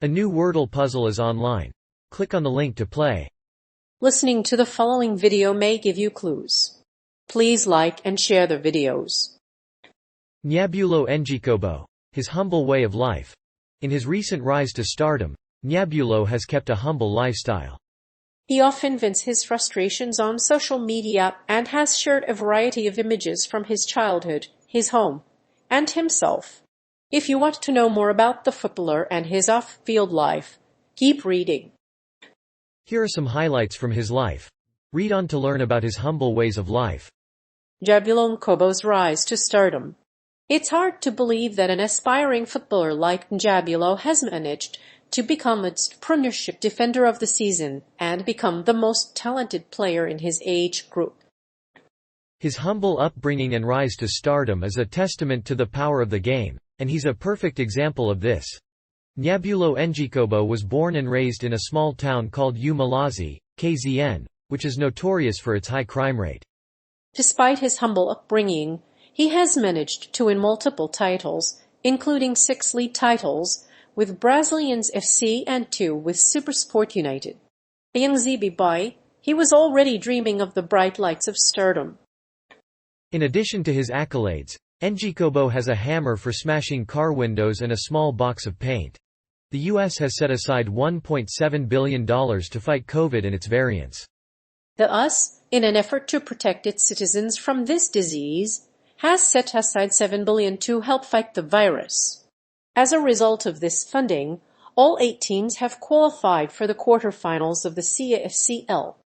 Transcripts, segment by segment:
A new Wordle puzzle is online. Click on the link to play. Listening to the following video may give you clues. Please like and share the videos. Njabulo Ngcobo. His humble way of life. In his recent rise to stardom, Njabulo has kept a humble lifestyle. He often vents his frustrations on social media and has shared a variety of images from his childhood, his home, and himself. If you want to know more about the footballer and his off-field life, keep reading. Here are some highlights from his life. Read on to learn about his humble ways of life. Njabulo Ngcobo's rise to stardom. It's hard to believe that an aspiring footballer like Njabulo has managed to become a Premiership Defender of the Season and become the most talented player in his age group. His humble upbringing and rise to stardom is a testament to the power of the game, and he's a perfect example of this. Njabulo Ngcobo was born and raised in a small town called Umalazi, KZN, which is notorious for its high crime rate. Despite his humble upbringing, he has managed to win multiple titles, including 6 league titles, with Brazilians FC and 2 with SuperSport United. A young Zibi boy, he was already dreaming of the bright lights of stardom. In addition to his accolades, Ngcobo has a hammer for smashing car windows and a small box of paint. The U.S. has set aside $1.7 billion to fight COVID and its variants. The US, in an effort to protect its citizens from this disease, has set aside $7 billion to help fight the virus. As a result of this funding, all 8 teams have qualified for the quarterfinals of the CAFCL.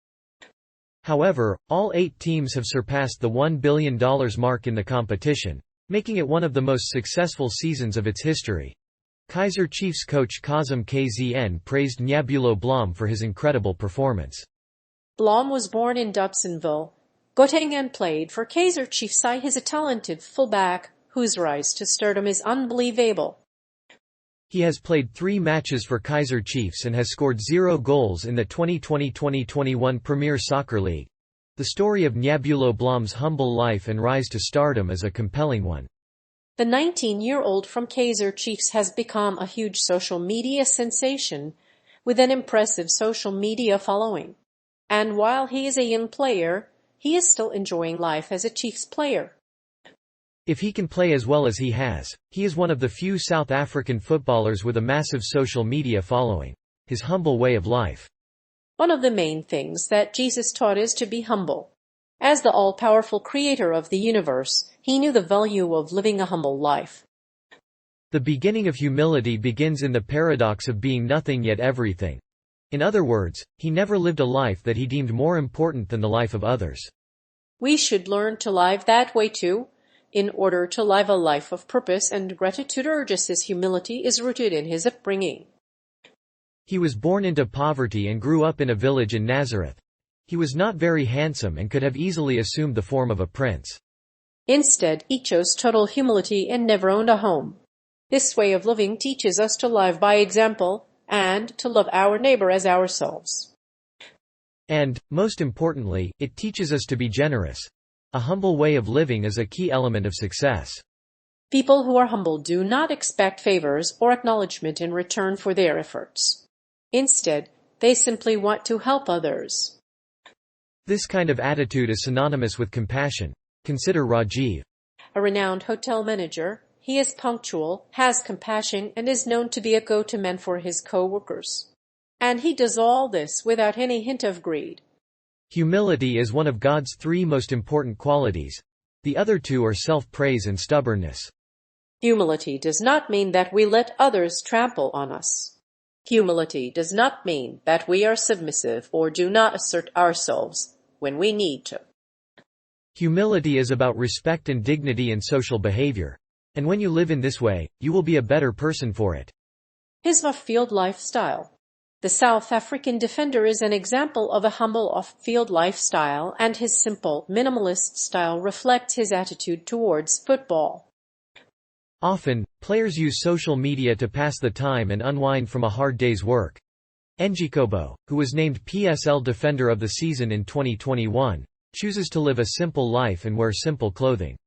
However, all 8 teams have surpassed the $1 billion mark in the competition, making it one of the most successful seasons of its history. Kaizer Chiefs coach Kazım KZN praised Njabulo Blom for his incredible performance. Blom was born in Dobsonville, Gauteng, and played for Kaizer Chiefs. He is a talented fullback whose rise to stardom is unbelievable. He has played 3 matches for Kaizer Chiefs and has scored 0 goals in the 2020-2021 Premier Soccer League. The story of Njabulo Blom's humble life and rise to stardom is a compelling one. The 19-year-old from Kaizer Chiefs has become a huge social media sensation with an impressive social media following. And while he is a young player, he is still enjoying life as a Chiefs player. If he can play as well as he is one of the few South African footballers with a massive social media following. His humble way of life. One of the main things that Jesus taught is to be humble. As the all-powerful creator of the universe, he knew the value of living a humble life. The beginning of humility begins in the paradox of being nothing yet everything. In other words, he never lived a life that he deemed more important than the life of others. We should learn to live that way too, in order to live a life of purpose and gratitude. Urges' humility is rooted in his upbringing. He was born into poverty and grew up in a village in Nazareth. He was not very handsome and could have easily assumed the form of a prince. Instead, he chose total humility and never owned a home. This way of living teaches us to live by example and to love our neighbor as ourselves. And, most importantly, it teaches us to be generous. A humble way of living is a key element of success. People who are humble do not expect favors or acknowledgement in return for their efforts. Instead, they simply want to help others. This kind of attitude is synonymous with compassion. Consider Rajiv. A renowned hotel manager, he is punctual, has compassion, and is known to be a go-to man for his co-workers. And he does all this without any hint of greed. Humility is one of God's 3 most important qualities. The other 2 are self-praise and stubbornness. Humility does not mean that we let others trample on us. Humility does not mean that we are submissive or do not assert ourselves when we need to. Humility is about respect and dignity in social behavior. And when you live in this way, you will be a better person for it. His off-field lifestyle. The South African defender is an example of a humble off-field lifestyle, and his simple, minimalist style reflects his attitude towards football. Often, players use social media to pass the time and unwind from a hard day's work. Ngcobo, who was named PSL Defender of the Season in 2021, chooses to live a simple life and wear simple clothing.